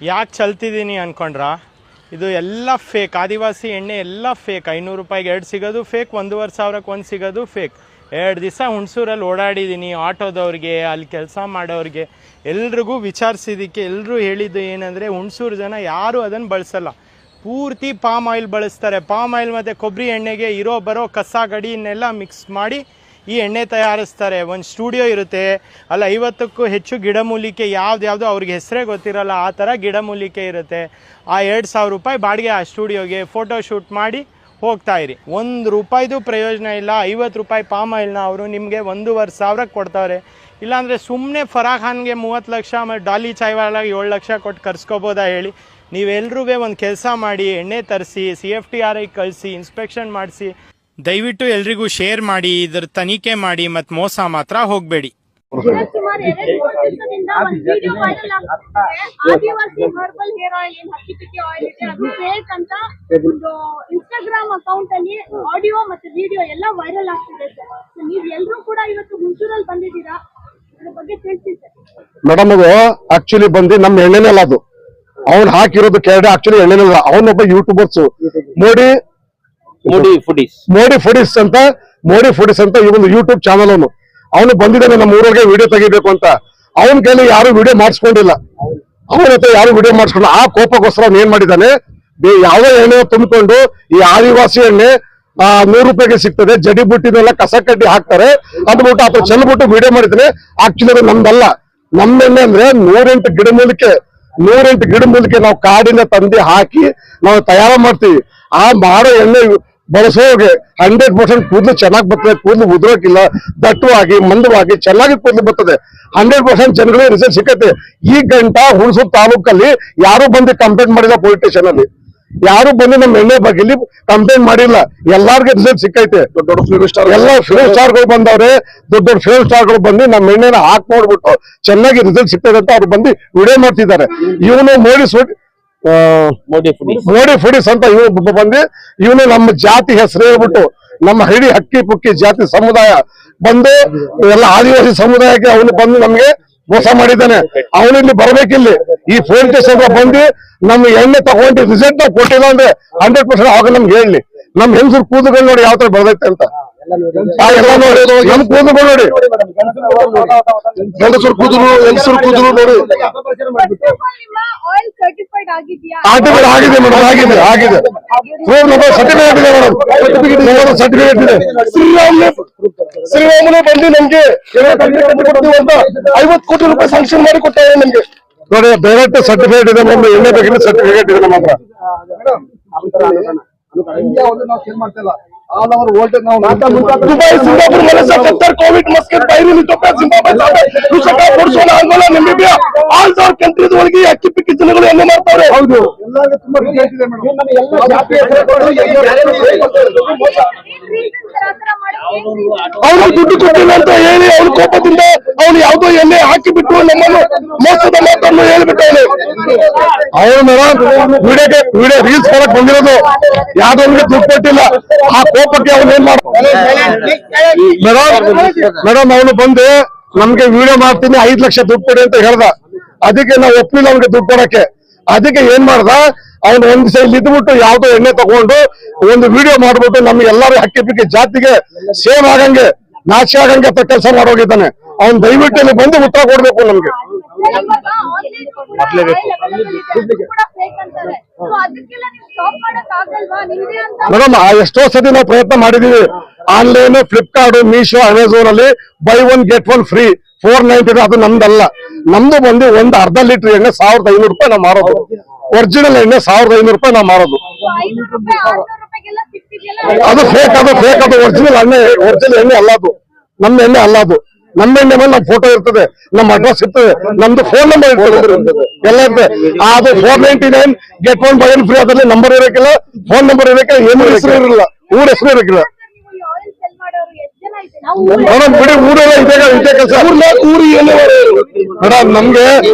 ಯಾಕೆ ಚಲ್ತಿದ್ದೀನಿ ಅಂದ್ಕೊಂಡ್ರಾ? ಇದು ಎಲ್ಲ ಫೇಕ್. ಆದಿವಾಸಿ ಎಣ್ಣೆ ಎಲ್ಲ ಫೇಕ್. 500 ರೂಪಾಯಿಗೆ 2 ಸಿಗೋದು ಫೇಕ್, 1,500ಕ್ಕೆ 1 ಸಿಗೋದು ಫೇಕ್. 2 ದಿವಸ ಹುಣಸೂರಲ್ಲಿ ಓಡಾಡಿದ್ದೀನಿ. ಆಟೋದವ್ರಿಗೆ, ಅಲ್ಲಿ ಕೆಲಸ ಮಾಡೋರಿಗೆ ಎಲ್ರಿಗೂ ವಿಚಾರಿಸಿದ್ದಕ್ಕೆ ಎಲ್ಲರೂ ಹೇಳಿದ್ದು ಏನಂದರೆ, ಹುಣಸೂರು ಜನ ಯಾರೂ ಅದನ್ನು ಬಳಸಲ್ಲ. ಪೂರ್ತಿ ಪಾಮ್ ಆಯಿಲ್ ಬಳಸ್ತಾರೆ. ಪಾಮ್ ಆಯಿಲ್ ಮತ್ತು ಕೊಬ್ಬರಿ ಎಣ್ಣೆಗೆ ಬರೋ ಕಸ ಗಡಿಯನ್ನೆಲ್ಲ ಮಿಕ್ಸ್ ಮಾಡಿ ಈ ಎಣ್ಣೆ ತಯಾರಿಸ್ತಾರೆ. ಒಂದು ಸ್ಟುಡಿಯೋ ಇರುತ್ತೆ, ಅಲ್ಲ 50ಕ್ಕೂ ಹೆಚ್ಚು ಗಿಡಮೂಲಿಕೆ, ಯಾವುದ್ಯಾವುದೋ ಅವ್ರಿಗೆ ಹೆಸರೇ ಗೊತ್ತಿರಲ್ಲ, ಆ ಥರ ಗಿಡಮೂಲಿಕೆ ಇರುತ್ತೆ. ಆ 2,000 ರೂಪಾಯಿ ಬಾಡಿಗೆ ಆ ಸ್ಟುಡಿಯೋಗೆ ಫೋಟೋ ಶೂಟ್ ಮಾಡಿ ಹೋಗ್ತಾಯಿರಿ. 1 ರೂಪಾಯಿದು ಪ್ರಯೋಜನ ಇಲ್ಲ. 50 ರೂಪಾಯಿ ಪಾಮ್ ಆಯಿಲ್ನ ಅವರು ನಿಮಗೆ 1,500ಕ್ಕೆ ಕೊಡ್ತಾರೆ. ಇಲ್ಲಾಂದರೆ ಸುಮ್ಮನೆ ಫರಾಕ್ ಖಾನ್ಗೆ 30 ಲಕ್ಷ, ಮತ್ತು ಡಾಲಿ ಚಾಯ್ವಾಲಾಗೆ 7 ಲಕ್ಷ ಕೊಟ್ಟು ಕರ್ಸ್ಕೊಬೋದಾ ಹೇಳಿ? ನೀವೆಲ್ಲರೂ ಒಂದು ಕೆಲಸ ಮಾಡಿ, ಎಣ್ಣೆ ತರಿಸಿ, CFTRI ಕಳಿಸಿ, ಇನ್ಸ್ಪೆಕ್ಷನ್ ಮಾಡಿಸಿ. ದಯವಿಟ್ಟು ಎಲ್ರಿಗೂ ಶೇರ್ ಮಾಡಿ, ಇದರ ತನಿಖೆ ಮಾಡಿ, ಮತ್ತು ಮೋಸ ಮಾತ್ರ ಹೋಗಬೇಡಿ. ಇನ್ಸ್ಟಾಗ್ರಾಮ್ ಅಕೌಂಟ್ ಅಲ್ಲಿ ಆಡಿಯೋ ಮತ್ತೆ ವಿಡಿಯೋ ಎಲ್ಲ ವೈರಲ್ ಆಗ್ತಿದೆ ಸರ್. ನೀವು ಎಲ್ಲರೂ ಕೂಡ ಇವತ್ತು ಹುಣಸೂರಲ್ಲಿ ಬಂದಿದ್ದೀರಾ, ಅದ್ರ ಬಗ್ಗೆ ತಿಳಿಸಿ ಸರ್. ಮೇಡಮ್, ಅದು ಆಕ್ಚುಲಿ ಬಂದು ನಮ್ಮ ಎಣ್ಣೆನೆಲ್ಲ, ಅದು ಅವ್ನು ಹಾಕಿರೋದು ಕೆರಡೆ ಆಕ್ಚುಲಿ ಎಣ್ಣೆನೆಲ್ಲ. ಅವನೊಬ್ಬ ಯೂಟ್ಯೂಬರ್ಸ್ ಮೋಡಿ ಫುಡೀಸ್ ಅಂತ ಈ ಒಂದು ಯೂಟ್ಯೂಬ್ ಚಾನಲ್ ಅವನು ಬಂದಿದ್ದಾನೆ ನಮ್ಮ ಊರಿಗೆ ವಿಡಿಯೋ ತೆಗಿಬೇಕು ಅಂತ. ಅವನ ಕೈಲಿ ಯಾರು ವಿಡಿಯೋ ಮಾಡಿಸ್ಕೊಂಡಿಲ್ಲ, ಅವನ ಹತ್ರ ಯಾರು ವಿಡಿಯೋ ಮಾಡಿಸ್ಕೊಂಡು ಆ ಕೋಪಕ್ಕೋಸ್ಕರ ಅವ್ನು ಏನ್ ಮಾಡಿದ್ದಾನೆ, ಯಾವುದೋ ಎಣ್ಣೆ ತುಂಬಿಕೊಂಡು ಈ ಆದಿವಾಸಿ ಎಣ್ಣೆ 100 ರೂಪಾಯಿಗೆ ಸಿಗ್ತದೆ, ಜಡಿ ಬುಟ್ಟಿನೆಲ್ಲ ಕಸ ಕಡ್ಡಿ ಹಾಕ್ತಾರೆ ಅಂದ್ಬಿಟ್ಟು ಆತ ಚೆಲ್ಬಿಟ್ಟು ವಿಡಿಯೋ ಮಾಡಿದ್ದಾನೆ. ಆಕ್ಚುಲಿ ಅದು ನಮ್ದಲ್ಲ. ನಮ್ಮ ಎಣ್ಣೆ ಅಂದ್ರೆ 108 ಗಿಡಮೂಲಿಕೆ ನಾವು ಕಾಡಿನ ತಂದು ಹಾಕಿ ನಾವು ತಯಾರು ಮಾಡ್ತೀವಿ. ಆ ಮಾಡೋ ಎಣ್ಣೆ ಬಳಸೋಗೆ 100% ಕೂದಲು ಚೆನ್ನಾಗಿ ಬರ್ತದೆ, ಕೂದಲು ಉದುರೋಕಿಲ್ಲ, ದಟ್ಟವಾಗಿ ಮಂದವಾಗಿ ಚೆನ್ನಾಗಿ ಕೂದಲು ಬರ್ತದೆ. 100% ಜನಗಳಿಗೆ ರಿಸಲ್ಟ್ ಸಿಕ್ಕತ್ತೆ. ಈ ಗಂಟ ಹುಣಸೂರು ತಾಲೂಕಲ್ಲಿ ಯಾರು ಬಂದು ಕಂಪ್ಲೇಂಟ್ ಮಾಡಿಲ್ಲ, ಪೊಲೀಸ್ ಸ್ಟೇಷನ್ ಅಲ್ಲಿ ಯಾರು ಬಂದು ನಮ್ಮ ಎಣ್ಣೆ ಬಗ್ಗೆ ಕಂಪ್ಲೇಂಟ್ ಮಾಡಿಲ್ಲ. ಎಲ್ಲಾರ್ಗೆ ರಿಸಲ್ಟ್ ಸಿಕ್ಕೈತೆ. ದೊಡ್ಡ ಎಲ್ಲ ಫಿಲ್ಮ್ ಸ್ಟಾರ್ಗಳು ಬಂದವ್ರೆ, ದೊಡ್ಡ ಫಿಲ್ಮ್ ಸ್ಟಾರ್ಗಳು ಬಂದು ನಮ್ಮ ಎಣ್ಣೆನ ಹಾಕಿ ನೋಡ್ಬಿಟ್ಟು ಚೆನ್ನಾಗಿ ರಿಸಲ್ಟ್ ಸಿಗ್ತದೆ ಅಂತ ಅವ್ರು ಬಂದು ವಿಡಿಯೋ ಮಾಡ್ತಿದ್ದಾರೆ. ಇವನು ಮೋಡಿ ಫುಡೀಸ್ ಅಂತ ಇವನು ಬಂದು ಇವನು ನಮ್ಮ ಜಾತಿ ಹೆಸರು ಹೇಳ್ಬಿಟ್ಟು ನಮ್ಮ ಹಿಡಿ ಹಕ್ಕಿ ಪುಕ್ಕಿ ಜಾತಿ ಸಮುದಾಯ ಬಂದು ಎಲ್ಲ ಆದಿವಾಸಿ ಸಮುದಾಯಕ್ಕೆ ಅವನು ಬಂದು ನಮ್ಗೆ ಮೋಸ ಮಾಡಿದ್ದಾನೆ. ಅವನು ಇಲ್ಲಿ ಬರ್ಬೇಕಿಲ್ಲಿ ಈ ಪೊಲೀಸ್ ಸ್ಟೇಷನ್ ಬಂದು ನಮ್ಮ ಎಣ್ಣೆ ತಗೊಂಡು ರಿಸಲ್ಟ್ ಕೊಟ್ಟಿಲ್ಲ ಅಂದ್ರೆ 100% ಆಗ ನಮ್ಗೆ ಹೇಳಿ. ನಮ್ ಹೆಂಗಸರು ಕೂದಲು ನೋಡಿ ಯಾವ ತರ ಬೆಳೆದೈತೆ ಅಂತ ಎಲ್ಲ ನೋಡಿ. ನಮ್ ಕೂದಲು ನೋಡಿ, ಹೆಂಗಸರು ಕೂದಲು ನೋಡಿ. ಆಗಿದೆ ಮೇಡಮ್, ಆಗಿದೆ. ಸರ್ಟಿಫಿಕೇಟ್ ಇದೆ ಮೇಡಮ್, ಸರ್ಟಿಫಿಕೇಟ್ ಇದೆ. ಶ್ರೀರಾಮುಲು ಬಂದು ನಮ್ಗೆ 50 ಕೋಟಿ ರೂಪಾಯಿ ಸ್ಯಾಂಕ್ಷನ್ ಮಾಡಿ ಕೊಟ್ಟಾರೆ ನಮ್ಗೆ. ನೋಡಿ, ಡೈರೆಕ್ಟ್ ಸರ್ಟಿಫಿಕೇಟ್ ಇದೆ ನಮ್ಮ ಎಣ್ಣೆ ಬಗ್ಗೆ ಸರ್ಟಿಫಿಕೇಟ್ ಇದೆ ನಮ್ಮ ಹತ್ರ. दुबई सिंगापुर मलेशिया कतर कोविड मस्कट बाहरी इथियोपिया जिंबाब्वे ರುಷಕ Botswana Angola Namibia all over countries ಒಳಗೆ ಅಕ್ಕಿ ಪಿಕ್ಕಿ ಜನಗಳು ಎಣ್ಣೆ ಮಾಡ್ತಾರೆ. ಹೌದು, ಎಲ್ಲರಿಗೂ ತುಂಬಾ ರಿಸಲ್ಟ್ ಇದೆ ಮೇಡಮ್. ನಮ್ಮ ಎಲ್ಲ ಜಾತಿ ಅವನು ದುಡ್ಡು ಕೊಟ್ಟಿಲ್ಲ ಅಂತ ಹೇಳಿ ಅವನ ಕೋಪದಿಂದ ಅವನು ಯಾವುದೋ ಎಣ್ಣೆ ಹಾಕಿ ಬಿಟ್ಟು ನಮ್ಮನ್ನು ಮೋಸದ ಮಾತನ್ನು ಹೇಳ್ಬಿಟ್ಟವನು. ಅವನು ಮೇಡಮ್ ವಿಡಿಯೋ ರೀಲ್ಸ್ ಮಾಡಕ್ ಬಂದಿರೋದು, ಯಾವ್ದೋ ದುಡ್ಡು ಕೊಟ್ಟಿಲ್ಲ. ಆ ಕೋಪಕ್ಕೆ ಅವನು ಏನ್ ಮೇಡಮ್ ಅವನು ಬಂದು ನಮ್ಗೆ ವಿಡಿಯೋ ಮಾಡ್ತೀನಿ 5 ಲಕ್ಷ ದುಡ್ಡು ಕೊಡಿ ಅಂತ ಹೇಳ್ದ. ಅದಕ್ಕೆ ನಾವು ಒಪ್ಪಿಲ್ಲ ಅವ್ನಿಗೆ ದುಡ್ಡು ಕೊಡಕ್ಕೆ. ಅದಕ್ಕೆ ಏನ್ ಮಾಡ್ದ, ಅವ್ನು ಒಂದ್ ಸೈಡ್ ಇದ್ಬಿಟ್ಟು ಯಾವ್ದೋ ಎಣ್ಣೆ ತಗೊಂಡು ಒಂದು ವಿಡಿಯೋ ಮಾಡ್ಬಿಟ್ಟು ನಮ್ಗೆ ಎಲ್ಲರೂ ಹಕ್ಕಿ ಪಿಕ್ಕಿ ಜಾತಿಗೆ ಸೇವ್ ಆಗಂಗೆ ನಾಶ ಆಗಂಗೆ ಅಂತ ಕೆಲಸ ಮಾಡೋಗಿದ್ದಾನೆ. ಅವ್ನು ದಯವಿಟ್ಟು ಇಲ್ಲಿ ಬಂದು ಉತ್ತರ ಕೊಡ್ಬೇಕು ನಮ್ಗೆ. ಮೇಡಮ್ ಎಷ್ಟೋ ಸತಿ ನಾವು ಪ್ರಯತ್ನ ಮಾಡಿದೀವಿ. ಆನ್ಲೈನ್, ಫ್ಲಿಪ್ಕಾರ್ಟ್, ಮೀಶೋ, ಅಮೆಝಾನ್ ಅಲ್ಲಿ ಬೈ 1 get 1 ಫ್ರೀ 490. ಅದು ನಮ್ದಲ್ಲ. ನಮ್ದು ಬಂದು ಒಂದು ಅರ್ಧ ಲೀಟರ್ ಎಣ್ಣೆ 1,500 ರೂಪಾಯಿ ನಾವು ಮಾರೋದು. ಒರಿಜಿನಲ್ ಎಣ್ಣೆ 1,500 ರೂಪಾಯಿ ನಾವು ಮಾರೋದು. ಅದು ಫೇಕ್, ಅದು ಒರಿಜಿನಲ್ ಎಣ್ಣೆ ಅಲ್ಲ. ಅದು ನಮ್ಮ ಎಣ್ಣೆ ಅಲ್ಲ. ಅದು ನಮ್ಮ ಎಣ್ಣೆ ಮೇಲೆ ನಮ್ಮ ಫೋಟೋ ಇರ್ತದೆ, ನಮ್ಮ ಅಡ್ರೆಸ್ ಇರ್ತದೆ, ನಮ್ದು ಫೋನ್ ನಂಬರ್ ಇರ್ತದೆ, ಎಲ್ಲ ಇರ್ತದೆ. ಅದು 499 get 1 buy 1 ಫ್ರೀ. ಅದರಲ್ಲಿ ನಂಬರ್ ಇರಕ್ಕಿಲ್ಲ, ಫೋನ್ ನಂಬರ್ ಇರಕ್ಕಿಲ್ಲ, ಏನು ಹೆಸರು ಇರಲಿಲ್ಲ, ಊರ ಹೆಸರು ಇರಕ್ಕಿಲ್ಲ. ಬಿಡಿ, ಊರೆಲ್ಲ ಇದೆ ಕೆಲಸ. ಮೇಡಮ್ ನಮ್ಗೆ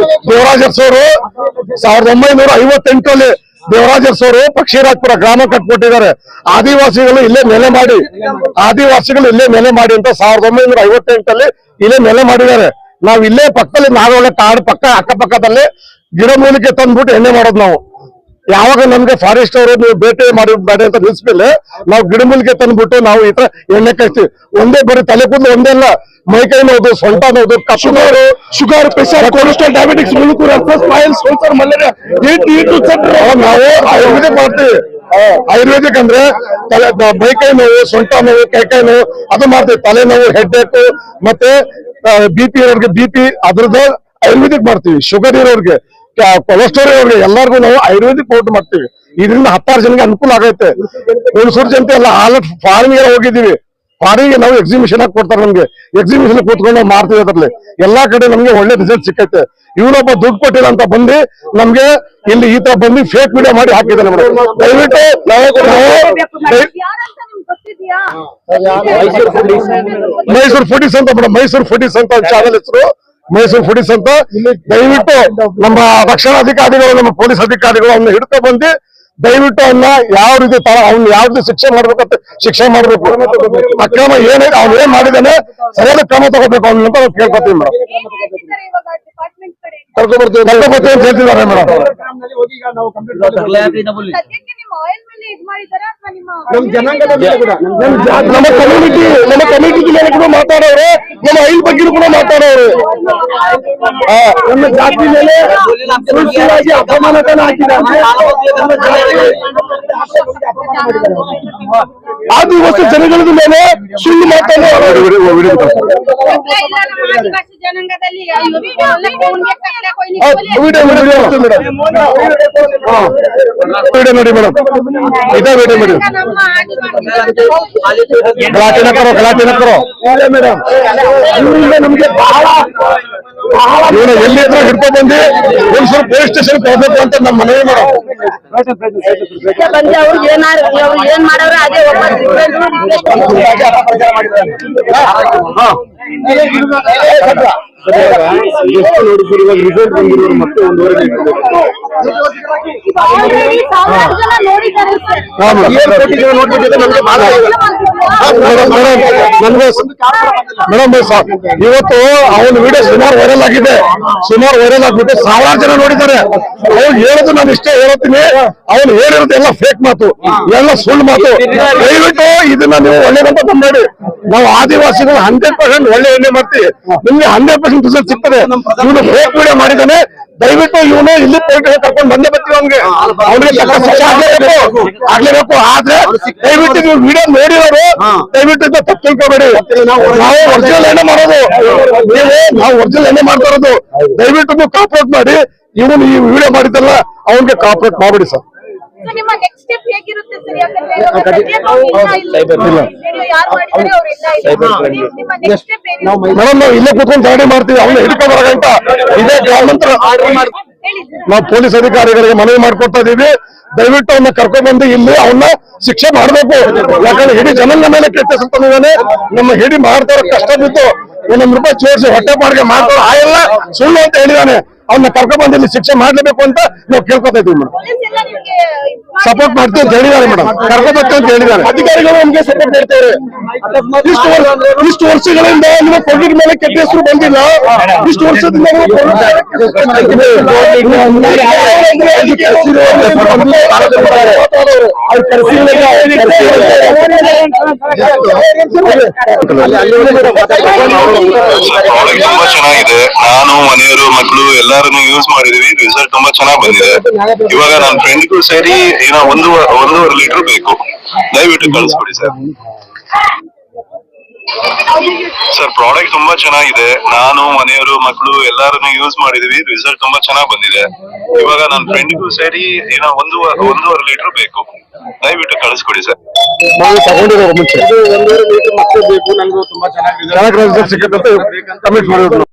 ದೇವರಾಜ್ ಅರಸವರು 1958 ದೇವರಾಜ್ ಅರಸವರು ಪಕ್ಷಿರಾಜ್ಪುರ ಗ್ರಾಮ ಕಟ್ಕೊಟ್ಟಿದ್ದಾರೆ. ಆದಿವಾಸಿಗಳು ಇಲ್ಲೇ ನೆಲೆ ಮಾಡಿ ಅಂತ 1958 ಇಲ್ಲೇ ನೆಲೆ ಮಾಡಿದ್ದಾರೆ. ನಾವ್ ಇಲ್ಲೇ ಪಕ್ಕದಲ್ಲಿ ನಾಗೋಳೆ ಕಾಡು ಪಕ್ಕ ಅಕ್ಕಪಕ್ಕದಲ್ಲಿ ಗಿಡಮೂಲಿಕೆ ತಂದ್ಬಿಟ್ಟು ಎಣ್ಣೆ ಮಾಡೋದು ನಾವು. ಯಾವಾಗ ನಮ್ಗೆ ಫಾರೆಸ್ಟ್ ಅವರು ನೀವು ಬೇಟೆ ಮಾಡಿ ಬೇಡ ಅಂತ ನಿಲ್ಸ್ಮೇಲೆ ನಾವು ಗಿಡಮೂಲಿಕೆ ತಂದ್ಬಿಟ್ಟು ನಾವು ಈ ತರ ಎಣ್ಣೆ ಕಾಯ್ತೀವಿ. ಒಂದೇ ಬರೀ ತಲೆ ಕೂದಲು ಒಂದೇ ಅಲ್ಲ, ಮೈಕೈ ನೋವು, ಸೊಂಟ ನೋವು, ಕಪ್ಪು ನೋವು, ಶುಗರ್, ಪ್ರೆಷರ್, ಕೊಲೆಸ್ಟ್ರಾಲ್, ಡಯಾಬಿಟಿಕ್ಸ್, ಮುಳುಕು, ರಕ್ತ, ಸ್ಮೈಲ್ಸ್, ಸೋಲ್ಸರ್, ಮಲೇರಿಯಾ, ನಾವು ಆಯುರ್ವೇದಿಕ್ ಮಾಡ್ತೀವಿ. ಆಯುರ್ವೇದಿಕ್ ಅಂದ್ರೆ ತಲೆ ಮೈಕೈ ನೋವು, ಸೊಂಟ ನೋವು, ಕೈಕೈ ನೋವು ಅದು ಮಾಡ್ತೀವಿ. ತಲೆನೋವು, ಹೆಡ್ ಏಕ್, ಮತ್ತೆ BP ಇರೋರ್ಗೆ BP ಅದ್ರದ್ದು ಆಯುರ್ವೇದಿಕ್ ಮಾಡ್ತೀವಿ. ಶುಗರ್ ಇರೋರ್ಗೆ, ಕೊಲೆಸ್ಟ್ರಾಲ್ ಇರೋರ್ಗೆ ಎಲ್ಲರಿಗೂ ನಾವು ಆಯುರ್ವೇದಿಕ್ ಪೌಡರ್ ಮಾಡ್ತೀವಿ. ಇದರಿಂದ 10 ಜನಕ್ಕೆ ಅನುಕೂಲ ಆಗೈತೆ. ಹುಣಸೂರು ಜನತೆ ಎಲ್ಲ ಹಾಲಟ್ ಫಾರ್ಮಿಗೆ ಹೋಗಿದ್ದೀವಿ. ಫಾರಿಗೆ ನಾವು ಎಕ್ಸಿಬಿಷನ್ ಆಗಿ ಕೊಡ್ತಾರೆ. ನಮ್ಗೆ ಎಕ್ಸಿಬಿಷನ್ ಕೂತ್ಕೊಂಡು ಮಾಡ್ತೀವಿ. ಅದ್ರಲ್ಲಿ ಎಲ್ಲಾ ಕಡೆ ನಮ್ಗೆ ಒಳ್ಳೆ ರಿಸಲ್ಟ್ ಸಿಕ್ಕೈತೆ. ಇವನೊಬ್ಬ ದುಡ್ಡು ಕೊಟ್ಟಿಲ್ಲ ಅಂತ ಬಂದು ನಮ್ಗೆ ಇಲ್ಲಿ ಈ ತರ ಬಂದು ಫೇಕ್ ವಿಡಿಯೋ ಮಾಡಿ ಹಾಕಿದ್ದಾನೆ. ದಯವಿಟ್ಟು ಯಾರಂತ ನಿಮ್ಗೆ ಗೊತ್ತಿದ್ಯಾ? ಮೈಸೂರು ಫುಡೀಸ್ ಅಂತ ಮೇಡಮ್, ಮೈಸೂರು ಫುಡೀಸ್ ಅಂತ ಚಾನಲ್ ಹೆಸರು ಮೈಸೂರು ಫುಡೀಸ್ ಅಂತ. ದಯವಿಟ್ಟು ನಮ್ಮ ರಕ್ಷಣಾಧಿಕಾರಿಗಳು, ನಮ್ಮ ಪೊಲೀಸ್ ಅಧಿಕಾರಿಗಳು ಅವನ್ನ ಹಿಡ್ಕೊ ಬಂದು ದಯವಿಟ್ಟು ಅವನ್ನ ಯಾವ ರೀತಿ ಅವ್ನ ಯಾವ ರೀತಿ ಶಿಕ್ಷೆ ಮಾಡ್ಬೇಕಂತ ಶಿಕ್ಷೆ ಮಾಡ್ಬೇಕು. ಅಕ್ರಮ ಏನಿದೆ ಅವ್ನು ಏನ್ ಮಾಡಿದಾನೆ ಸರಿಯಾದ ಕ್ರಮ ತಗೋಬೇಕು ಅವ್ನ ಅಂತ ನಾವು ಕೇಳ್ಕೊತೀವಿ ಮೇಡಮ್. ಕರ್ಕೊಬರ್ತೀವಿ ಅಂತ ಹೇಳ್ತಿದ್ದಾರೆ ಮೇಡಮ್. ಸದ್ಯಕ್ಕೆ ನಿಮ್ಮ ಆಯಿಲ್ ಮೇಲೆ ಇದು ಮಾಡಿದಾರ ಅಥವಾ ನಿಮ್ಮ ನಮ್ಮ ಕಮ್ಯುನಿಟಿ ಮೇಲೆ ಕೂಡ ಮಾತಾಡೋರು, ನಮ್ಮ ಐಲ್ ಬಗ್ಗೆ ಕೂಡ ಮಾತಾಡೋರು. ನಮ್ಮ ಜಾತಿ ಮೇಲೆ ಸುಳ್ಳುವಾಗಿ ಅಪಮಾನಗಳನ್ನ ಹಾಕಿದ್ದಾರೆ. ಆದಿವಾಸಿ ಜನಗಳ ಮೇಲೆ ಸುಳ್ಳು ಮಾತಾಡೋರು. ಆದಿವಾಸಿ ಜನಾಂಗದಲ್ಲಿ ವಿಡಿಯೋ ನೋಡಿ ಮೇಡಮ್, ಇದೇ ವಿಡಿಯೋ ನೋಡಿ. ಗಲಾಟೆ ಕರೋ ಮೇಡಮ್. ನಮ್ಗೆ ಬಹಳ ಇವನು ಎಲ್ಲಿ ಹತ್ರ ಹಿಡ್ಕೊ ಬಂದು ಒಂದ್ಸಲ ಪೊಲೀಸ್ ಸ್ಟೇಷನ್ ಹೋಗ್ಬೇಕು ಅಂತ ನಮ್ಮ ಮನವಿ ಮೇಡಮ್. ಏನ್ ಮಾಡೋರು ಅದೇ ಎಷ್ಟು ನೋಡಿದ್ರು ಇವಾಗ ರಿಸಲ್ಟ್ ಬಂದಿರೋರು ಮತ್ತೆ ಒಂದೂವರೆ ಸಾವಿರಾರು ಜನ ನೋಡಿದ್ದಾರೆ ಸರ್. ಮೇಡಮ್ ಇವತ್ತು ಅವನ ವಿಡಿಯೋ ಸುಮಾರು ವೈರಲ್ ಆಗಿದೆ. ಸುಮಾರು ವೈರಲ್ ಆಗ್ಬಿಟ್ಟು ಸಾವಿರಾರು ಜನ ನೋಡಿದ್ದಾರೆ. ಅವ್ನು ಹೇಳೋದು ನಾನು ಇಷ್ಟೇ ಹೇಳ್ತೀನಿ, ಅವನು ಹೇಳಿರೋದು ಎಲ್ಲ ಫೇಕ್ ಮಾತು, ಎಲ್ಲ ಸುಳ್ಳು ಮಾತು. ದಯವಿಟ್ಟು ಇದನ್ನ ನೀವು ಒಳ್ಳೇದಂತ ಬಂದೇಳಿ. ನಾವು ಆದಿವಾಸಿಗಳು 100% ಒಳ್ಳೆ ಎಣ್ಣೆ ಮಾಡ್ತೀವಿ. ನಿಮ್ಗೆ 100% ರಿಸಲ್ಟ್ ಸಿಗ್ತದೆ. ಇವನು ಫೇಕ್ ವಿಡಿಯೋ ಮಾಡಿದ್ದಾನೆ. ದಯವಿಟ್ಟು ಇವನು ಇಲ್ಲಿ ಪೊಲೀಸ್ ಕರ್ಕೊಂಡು ಬಂದೇ ಬರ್ತೀವಿ. ಅವ್ನಿಗೆ ಆಗ್ಲೇಬೇಕು. ಆದ್ರೆ ದಯವಿಟ್ಟು ನೀವು ವಿಡಿಯೋ ನೋಡಿರೋರು ದಯವಿಟ್ಟು ತಪ್ಪು ತಿಳ್ಕೊಬೇಡಿ. ನಾವು ಒರಿಜಿನಲ್ ಎಣ್ಣೆ ಮಾಡೋದು, ನಾವು ಒರಿಜಿನಲ್ ಎಣ್ಣೆ ಮಾಡ್ತಾ ಇರೋದು. ದಯವಿಟ್ಟು ನೀವು ಕಾಪರೇಟ್ ಮಾಡಿ. ಇವನು ಈ ವಿಡಿಯೋ ಮಾಡಿದ್ದಲ್ಲ ಅವನಿಗೆ ಕಾಪರೇಟ್ ಮಾಡ್ಬಿಡಿ ಸರ್. ನಿಮ್ಮ ನೆಕ್ಸ್ಟ್ ಸ್ಟೆಪ್ ಹೇಗಿರುತ್ತೆ ಸರ್? ಯಾಕಂದ್ರೆ ಯಾರು ಮಾಡಿದ್ದಾರೆ ಅವರೆಲ್ಲ ನಿಮ್ಮ ನೆಕ್ಸ್ಟ್ ಸ್ಟೆಪ್ ಏನು? ಮೇಡಮ್ ನಾವು ಇಲ್ಲೇ ಕೂತ್ಕೊಂಡು ದಾಳಿ ಮಾಡ್ತೀವಿ. ಅವನ್ನ ಹಿಡ್ಕೊಂಡು ಬರಗಂಟ ಇದೇ ಗ್ರಾಮಾಂತರ ನಾವು ಪೊಲೀಸ್ ಅಧಿಕಾರಿಗಳಿಗೆ ಮನವಿ ಮಾಡ್ಕೊಡ್ತಾ ಇದೀವಿ. ದಯವಿಟ್ಟು ಅವನ್ನ ಕರ್ಕೊಂಡ್ ಬಂದು ಇಲ್ಲಿ ಅವನ್ನ ಶಿಕ್ಷೆ ಮಾಡ್ಬೇಕು. ಯಾಕಂದ್ರೆ ಇಡೀ ಜನಾಂಗ ಮೇಲೆ ಕೆಟ್ಟ ಸಂತಾನೆ ನಮ್ಮ ಹಿಡಿ ಮಾಡ್ತಾರ ಕಷ್ಟ ಬಿದ್ದು 1 ರೂಪಾಯಿ ಚೋರಿಸಿ ಹೊಟ್ಟೆ ಪಾಡಿಗೆ ಮಾಡ್ತಾರ ಆಯಲ್ಲ ಸುಳ್ಳು ಅಂತ ಹೇಳಿದಾನೆ. ಅವನ್ನ ಕರ್ಕೊಂಡ್ ಬಂದು ಇಲ್ಲಿ ಶಿಕ್ಷೆ ಮಾಡ್ಲೇಬೇಕು ಅಂತ ನಾವು ಕೇಳ್ಕೊತಾ ಇದೀವಿ ಮೇಡಮ್. ಸಪೋರ್ಟ್ ಮಾಡ್ತೀವಿ ಅಂತ ಹೇಳಿದ್ದಾರೆ ಮೇಡಮ್. ಕರ್ಕೊಬೇಕು ಅಂತ ಹೇಳಿದ್ದಾರೆ ಅಧಿಕಾರಿಗಳು. ನಮ್ಗೆ ಸಪೋರ್ಟ್ ಮಾಡ್ತಾರೆ. ಇಷ್ಟು ವರ್ಷಗಳಿಂದ ನಿಮ್ಮ ಕೋವಿಡ್ ಮೇಲೆ ಕೆಟ್ಟ ಹೆಸರು ಬಂದಿಲ್ಲ. ಇಷ್ಟು ವರ್ಷದಿಂದ ತುಂಬಾ ಚೆನ್ನಾಗಿದೆ. ನಾನು ಮನೆಯವರು ಮಕ್ಕಳು ಎಲ್ಲಾರನ್ನು ಯೂಸ್ ಮಾಡಿದೀವಿ. ರಿಸಲ್ಟ್ ತುಂಬಾ ಚೆನ್ನಾಗಿ ಬಂದಿದೆ. ಇವಾಗ ನನ್ನ ಫ್ರೆಂಡ್ಗೂ ಸೇರಿ ಏನೋ 1.5 ಲೀಟರ್ ಬೇಕು. ದಯವಿಟ್ಟು ಕಳಿಸ್ಕೊಡಿ ಸರ್. ಸರ್ ಪ್ರಾಡಕ್ಟ್ ತುಂಬಾ ಚೆನ್ನಾಗಿದೆ. ನಾನು ಮನೆಯವರು ಮಕ್ಕಳು ಎಲ್ಲಾರನ್ನು ಯೂಸ್ ಮಾಡಿದೀವಿ. ರಿಸಲ್ಟ್ ತುಂಬಾ ಚೆನ್ನಾಗಿ ಬಂದಿದೆ. ಇವಾಗ ನನ್ನ ಫ್ರೆಂಡ್ಗೂ ಸೇರಿ ಏನೋ 1.5 ಲೀಟರ್ ಬೇಕು. ದಯವಿಟ್ಟು ಕಳಿಸ್ಕೊಡಿ ಸರ್. ನಾವು ತಗೊಂಡಿರೋ ಮುಂಚೆ 1.5 ಲೀಟರ್ ಮತ್ತೆ ಬೇಕು. ನನಗೂ ತುಂಬಾ ಚೆನ್ನಾಗಿ ರಿಸಲ್ಟ್ ಸಿಗುತ್ತೆ ಅಂತ ಕಮೆಂಟ್ ಮಾಡಿದ್ರು.